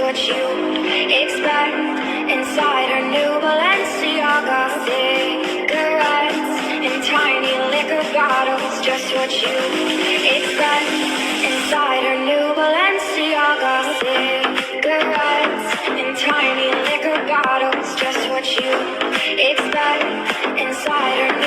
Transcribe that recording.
what you expect. Inside her new Balenciaga cigarettes in tiny liquor bottles, just what you expect. Inside her new Balenciaga cigarettes in tiny liquor bottles, just what you expect. Inside her